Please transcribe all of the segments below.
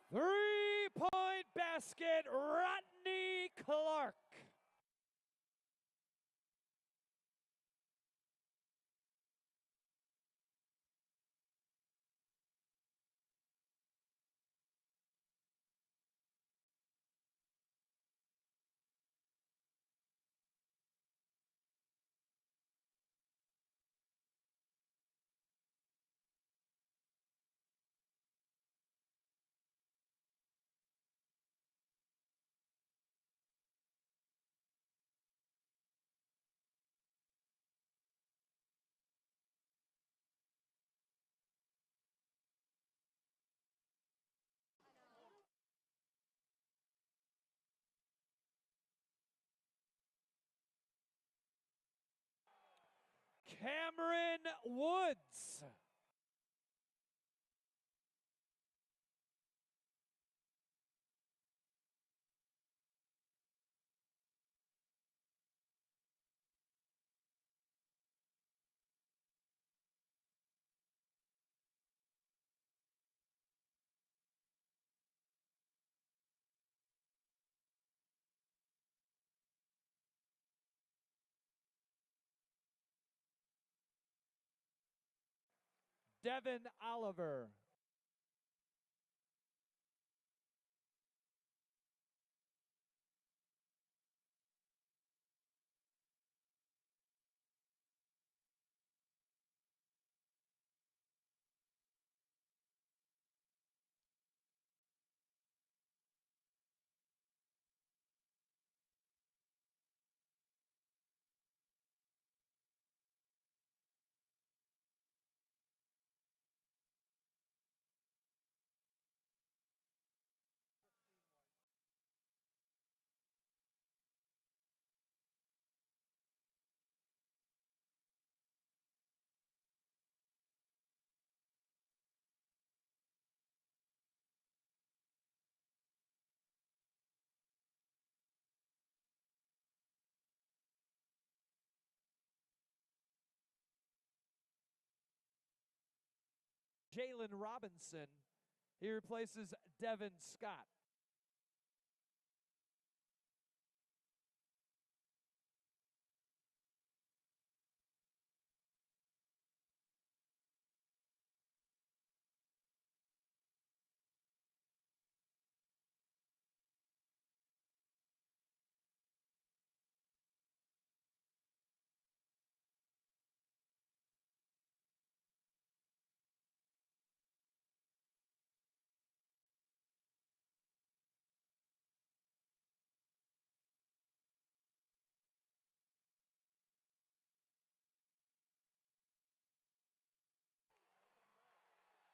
Three-point basket, Rodney Clark. Cameron Woods. Devin Oliver. Jalen Robinson. He replaces Devin Scott.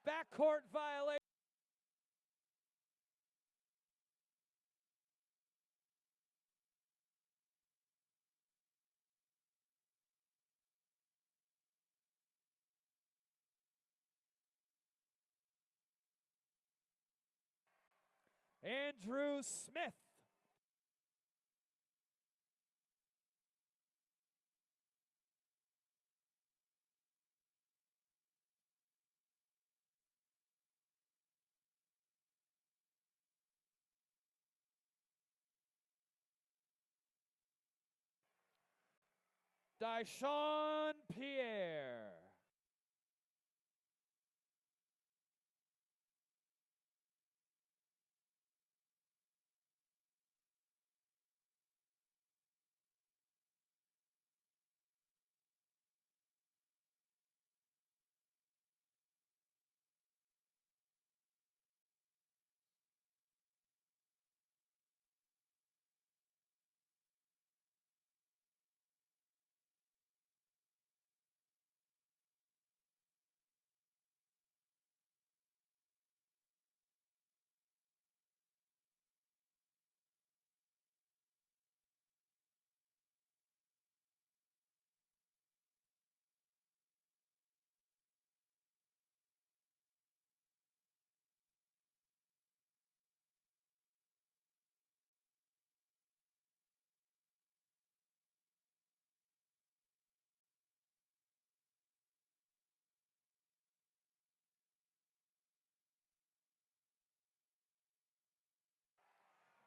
Backcourt violation. Andrew Smith. Dyshawn Pierre.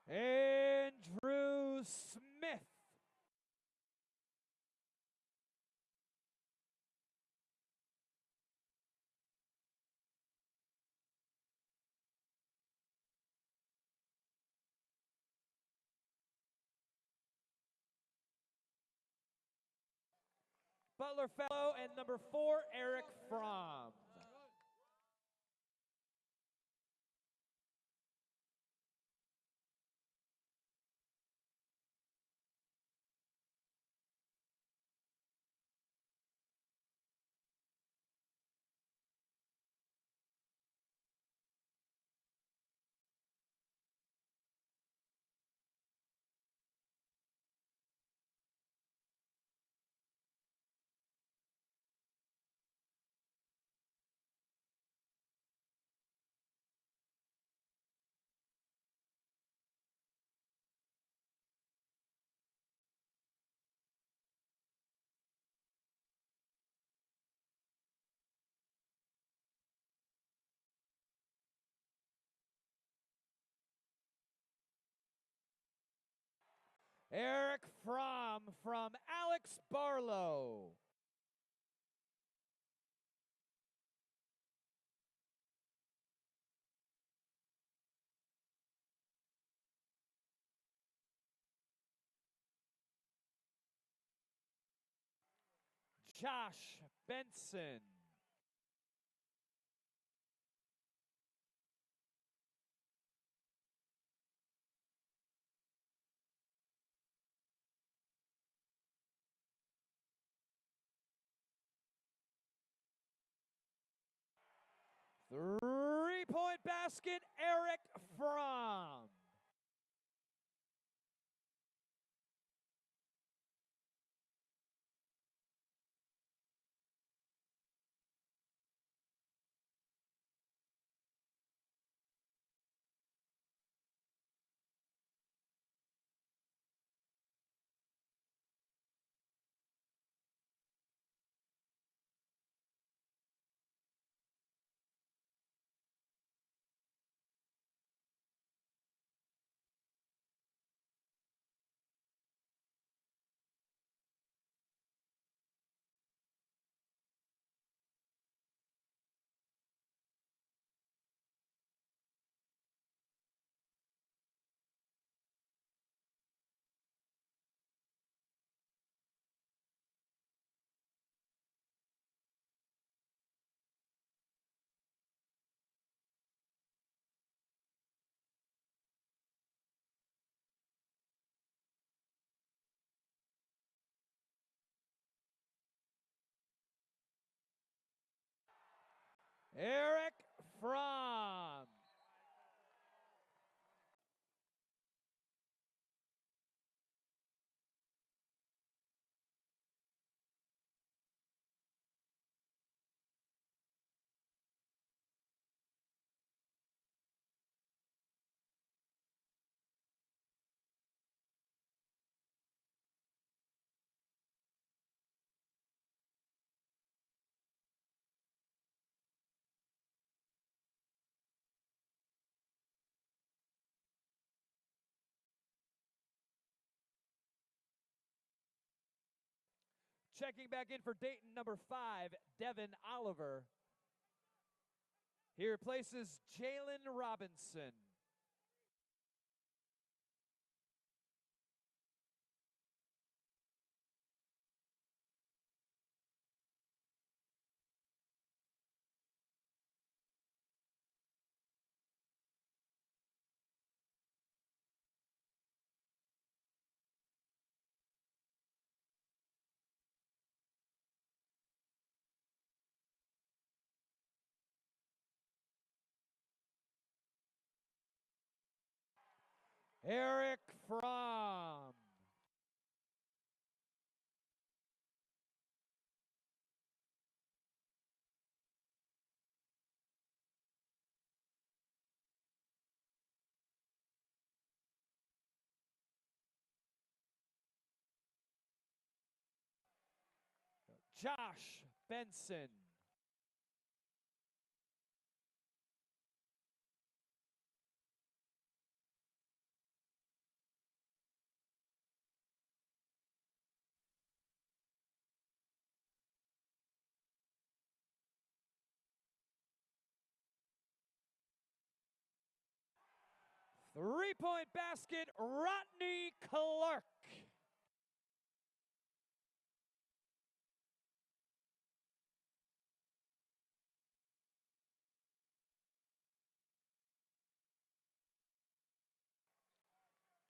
Andrew Smith. Butler Fellow and number 4, Eric Fromm. Eric Fromm from Alex Barlow. Josh Benson. Three-point basket, Eric Fromm. Eric Fromm. Checking back in for Dayton, number 5, Devin Oliver. He replaces Jalen Robinson. Eric Fromm. Josh Benson. 3-point basket, Rodney Clark.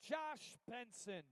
Josh Benson.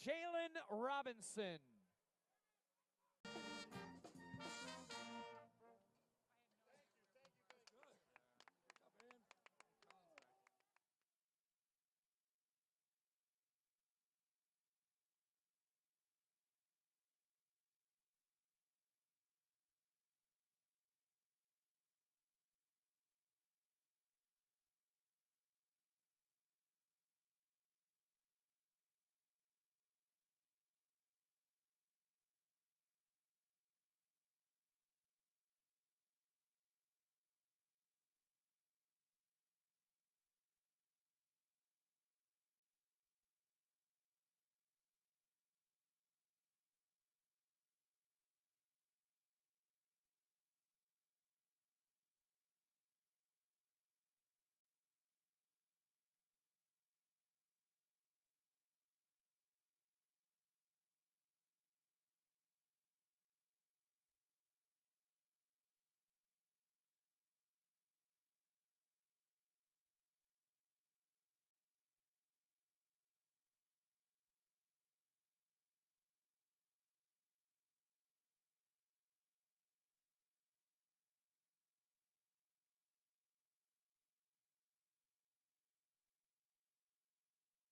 Jalen Robinson.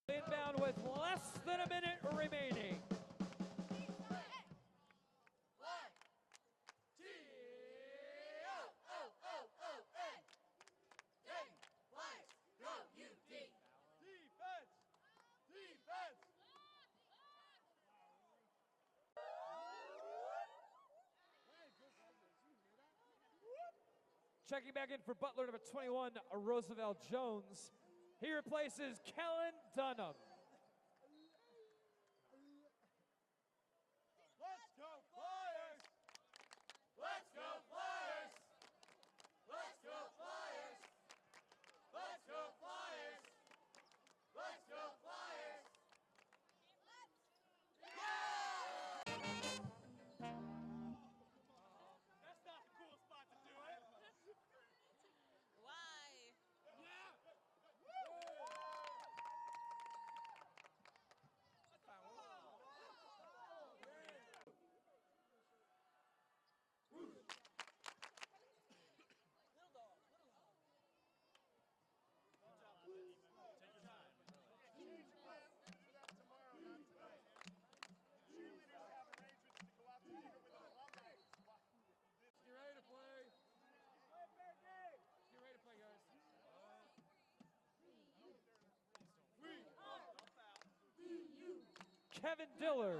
Inbound with less than a minute remaining. Checking back in for Butler, number 21, Roosevelt Jones. He replaces Kellen Dunham. Let's go Flyers! Let's go Flyers! Let's go Flyers! Let's go Flyers! Let's go Flyers! That's not the cool spot to do it. Why? Yeah. Kevin Dillard.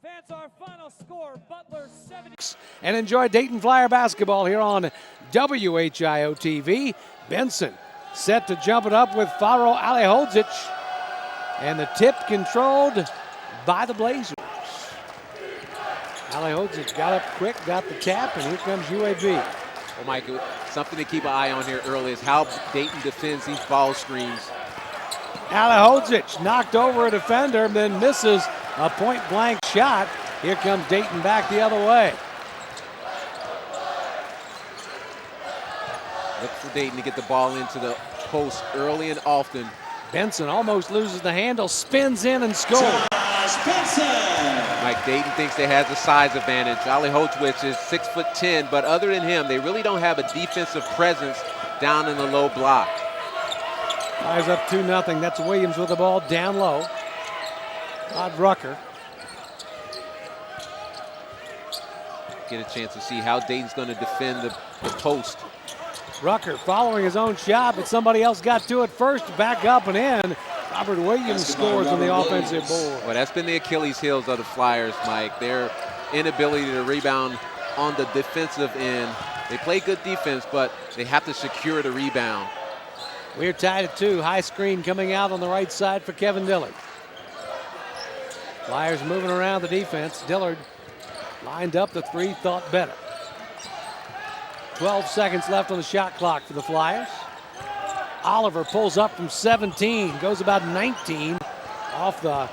That's our final score, Butler 70. And enjoy Dayton Flyer basketball here on WHIO TV. Benson set to jump it up with Faro Alihodzic. And the tip controlled by the Blazers. Alihodzic got up quick, got the tap, and here comes UAB. Well, Mike, something to keep an eye on here early is how Dayton defends these ball screens. Alihodzic knocked over a defender, then misses a point-blank shot. Here comes Dayton back the other way. Look for Dayton to get the ball into the post early and often. Benson almost loses the handle, spins in and scores. Mike, Dayton thinks they have the size advantage. Alihodzic is 6'10", but other than him, they really don't have a defensive presence down in the low block. Flyers up 2-0. That's Williams with the ball down low. Todd Rucker. Get a chance to see how Dayton's going to defend the post. Rucker following his own shot, but somebody else got to it first, back up and in. Robert Williams scores on the offensive board. Well, that's been the Achilles heels of the Flyers, Mike. Their inability to rebound on the defensive end. They play good defense, but they have to secure the rebound. We're tied at 2. High screen coming out on the right side for Kevin Dillard. Flyers moving around the defense. Dillard lined up the three, thought better. 12 seconds left on the shot clock for the Flyers. Oliver pulls up from 17, goes about 19 off the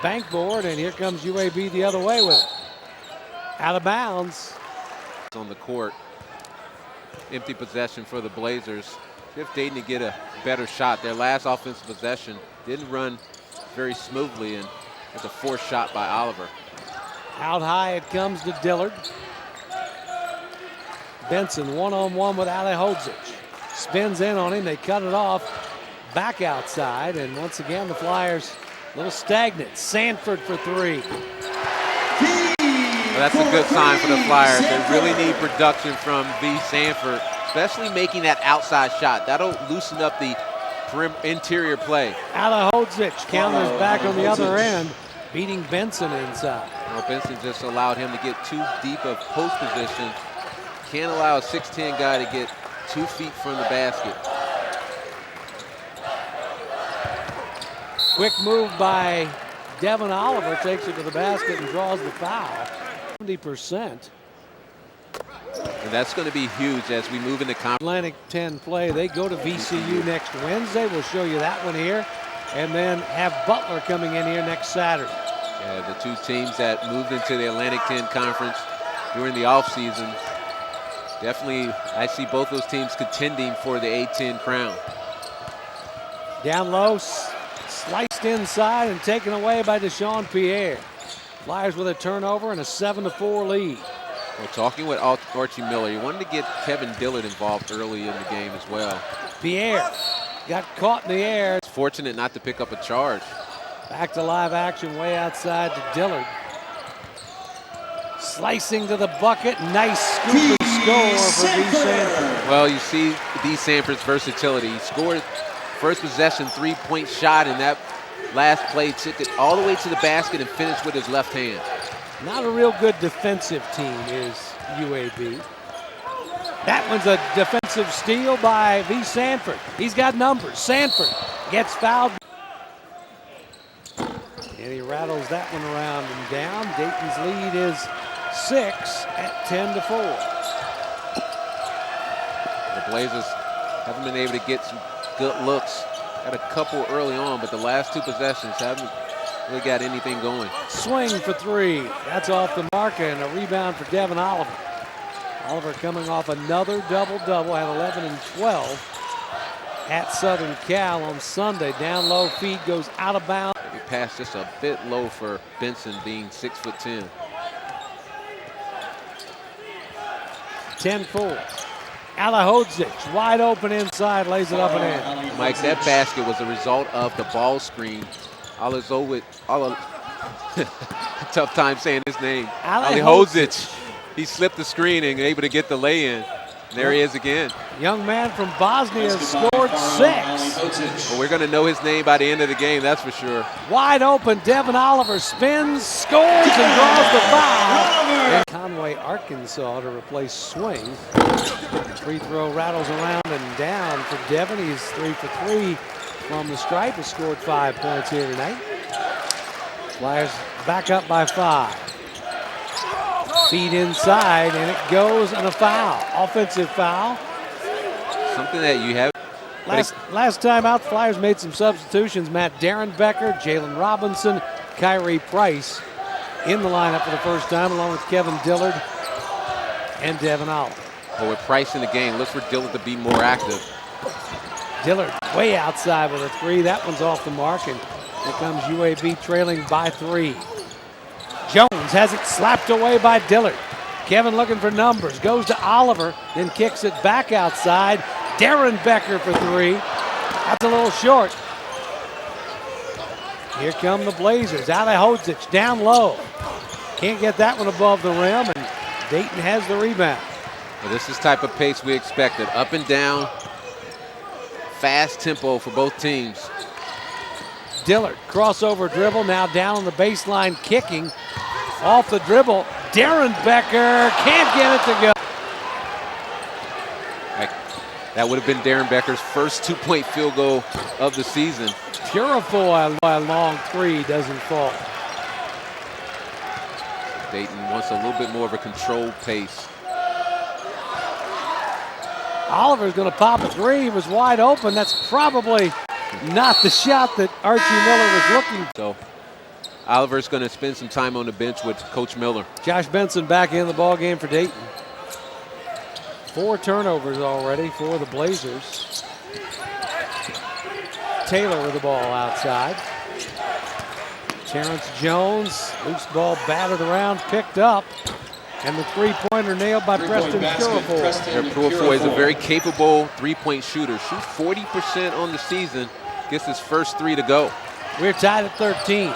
bank board, and here comes UAB the other way with it. Out of bounds. On the court, empty possession for the Blazers. If Dayton to get a better shot. Their last offensive possession didn't run very smoothly, and it's a forced shot by Oliver. Out high it comes to Dillard. Benson one-on-one with Alihodzic. Spins in on him, they cut it off. Back outside, and once again the Flyers a little stagnant. Sanford for 3. Well, that's a good sign for the Flyers. They really need production from V. Sanford, especially making that outside shot. That'll loosen up the interior play. Alihodzic counters back on the other end, beating Benson inside. Well, Benson just allowed him to get too deep of post position. Can't allow a 6'10" guy to get 2 feet from the basket. Quick move by Devin Oliver, takes it to the basket and draws the foul. 70%. And that's going to be huge as we move into conference. Atlantic 10 play. They go to VCU next Wednesday. We'll show you that one here. And then have Butler coming in here next Saturday. Yeah, the two teams that moved into the Atlantic 10 Conference during the offseason. Definitely, I see both those teams contending for the A-10 crown. Down low, sliced inside and taken away by Deshaun Pierre. Flyers with a turnover and a 7-4 lead. Well, talking with Archie Miller, he wanted to get Kevin Dillard involved early in the game as well. Pierre got caught in the air. It's fortunate not to pick up a charge. Back to live action way outside to Dillard. Slicing to the bucket. Nice scoop and score for V. Sanford. Well, you see V. Sanford's versatility. He scored first possession 3-point shot, and that last play took it all the way to the basket and finished with his left hand. Not a real good defensive team is UAB. That one's a defensive steal by V. Sanford. He's got numbers. Sanford gets fouled. And he rattles that one around and down. Dayton's lead is 6 at 10-4. The Blazers haven't been able to get some good looks. Had a couple early on, but the last 2 possessions haven't really got anything going. Swing for 3. That's off the mark, and a rebound for Devin Oliver. Oliver coming off another double-double, had 11 and 12 at Southern Cal on Sunday. Down low, feed goes out of bounds. He passed just a bit low for Benson, being 6'10". 10-4. Alahodzic, wide open inside, lays it up and in. Mike, that basket was a result of the ball screen. Alahodzic, tough time saying his name. Alahodzic. He slipped the screen and able to get the lay-in. There he is again. Young man from Bosnia scored 6. Well, we're going to know his name by the end of the game, that's for sure. Wide open, Devin Oliver spins, scores, and draws the foul. In Conway, Arkansas to replace Swing. Free throw rattles around and down for Devin. He's 3 for 3 from the stripe. Has scored 5 points here tonight. Flyers back up by 5. Feed inside, and it goes on a foul. Offensive foul. Something that you have. Last time out, the Flyers made some substitutions. Matt Darren Becker, Jalen Robinson, Kyrie Price in the lineup for the first time, along with Kevin Dillard and Devin Oliver. Well, with Price in the game, look for Dillard to be more active. Dillard way outside with a 3. That one's off the mark, and here comes UAB trailing by 3. Jones has it slapped away by Dillard. Kevin looking for numbers, goes to Oliver, then kicks it back outside. Darren Becker for 3. That's a little short. Here come the Blazers. Alahodzic down low. Can't get that one above the rim, and Dayton has the rebound. Well, this is the type of pace we expected. Up and down, fast tempo for both teams. Dillard, crossover dribble, now down on the baseline, kicking. Off the dribble, Darren Becker can't get it to go. That would have been Darren Becker's first 2-point field goal of the season. Purifoy, a long 3 doesn't fall. Dayton wants a little bit more of a controlled pace. Oliver's going to pop a 3. He was wide open. That's probably not the shot that Archie Miller was looking for. So Oliver's going to spend some time on the bench with Coach Miller. Josh Benson back in the ball game for Dayton. 4 turnovers already for the Blazers. Taylor with the ball outside. Terrence Jones, loose ball batted around, picked up. And the 3-pointer nailed by Preston Purifoy. Purifoy is a very capable 3-point shooter. Shoots 40% on the season. Gets his first 3 to go. We're tied at 13.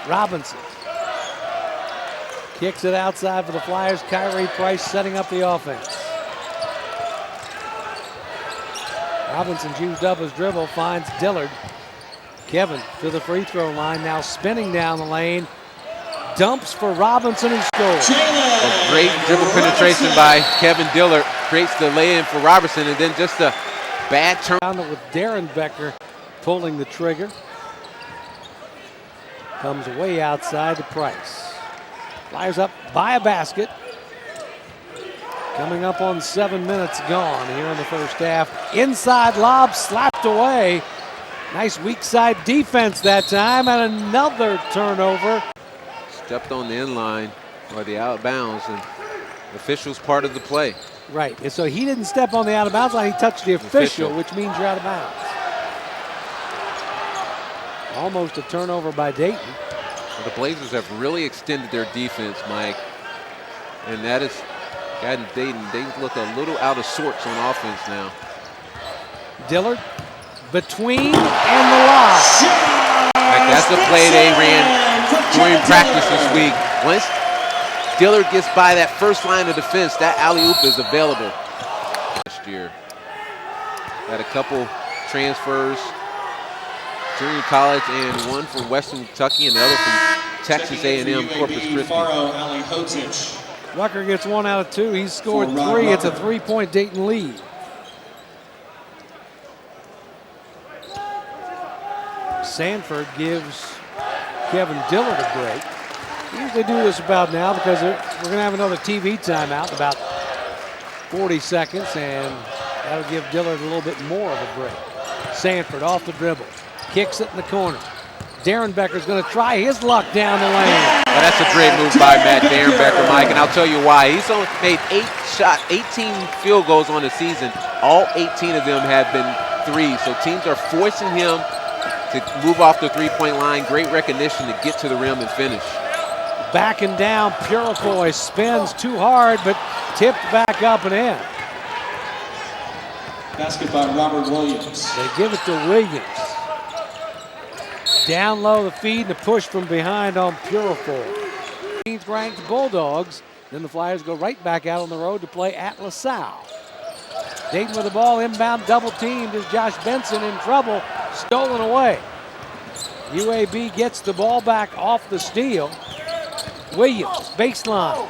Robinson kicks it outside for the Flyers. Kyrie Price setting up the offense. Robinson's used up his dribble, finds Dillard. Kevin to the free throw line, now spinning down the lane. Dumps for Robinson and scores. A great dribble penetration by Kevin Dillard. Creates the lay-in for Robertson, and then just a bad turn. With Darren Becker pulling the trigger. Comes way outside to Price. Flyers up by a basket. Coming up on 7 minutes gone here in the first half. Inside lob slapped away. Nice weak side defense that time, and another turnover. Stepped on the inline or the out of bounds, and the official's part of the play. Right, and so he didn't step on the out of bounds line, he touched the official, which means you're out of bounds. Almost a turnover by Dayton. Well, the Blazers have really extended their defense, Mike, and that has gotten Dayton. They look a little out of sorts on offense now. Dillard between and the lob. That's the play they ran during practice this week. Once Dillard gets by that first line of defense, that alley-oop is available. Last year, had a couple transfers, junior college, and one from Western Kentucky and the other from Texas A&M Corpus Christi. Rucker gets 1 out of 2. He's scored 3. It's a 3-point Dayton lead. Sanford gives Kevin Dillard a break. We usually do this about now because we're going to have another TV timeout in about 40 seconds, and that'll give Dillard a little bit more of a break. Sanford off the dribble, kicks it in the corner. Darren Becker's going to try his luck down the lane. Well, that's a great move by Matt Darren Becker, Mike, and I'll tell you why. He's only made 18 field goals on the season. All 18 of them have been threes, so teams are forcing him to move off the three-point line. Great recognition to get to the rim and finish. Backing down, Purifoy spins too hard, but tipped back up and in. Basket by Robert Williams. They give it to Williams. Down low, the feed and the push from behind on Purifoy. 18th ranked Bulldogs. Then the Flyers go right back out on the road to play at LaSalle. Dayton with the ball, inbound, double teamed is Josh Benson in trouble, stolen away. UAB gets the ball back off the steal. Williams, baseline.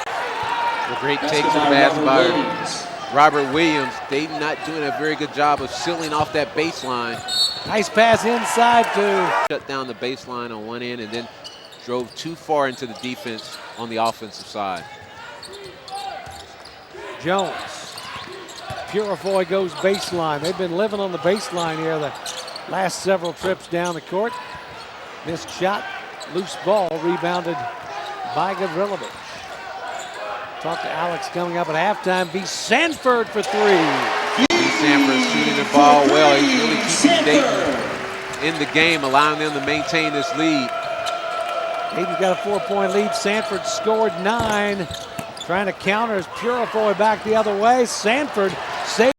A great take to the basket by Robert Williams. Dayton not doing a very good job of sealing off that baseline. Nice pass inside to. Shut down the baseline on one end and then drove too far into the defense on the offensive side. Jones. Purifoy goes baseline. They've been living on the baseline here the last several trips down the court. Missed shot, loose ball, rebounded by Gavrilovic. Talk to Alex coming up at halftime. V. Sanford for three. V. Sanford shooting the ball well. He's really keeping Dayton in the game, allowing them to maintain this lead. Dayton's got a 4-point lead. Sanford scored 9. Trying to counter as Purifoy back the other way. Sanford saves.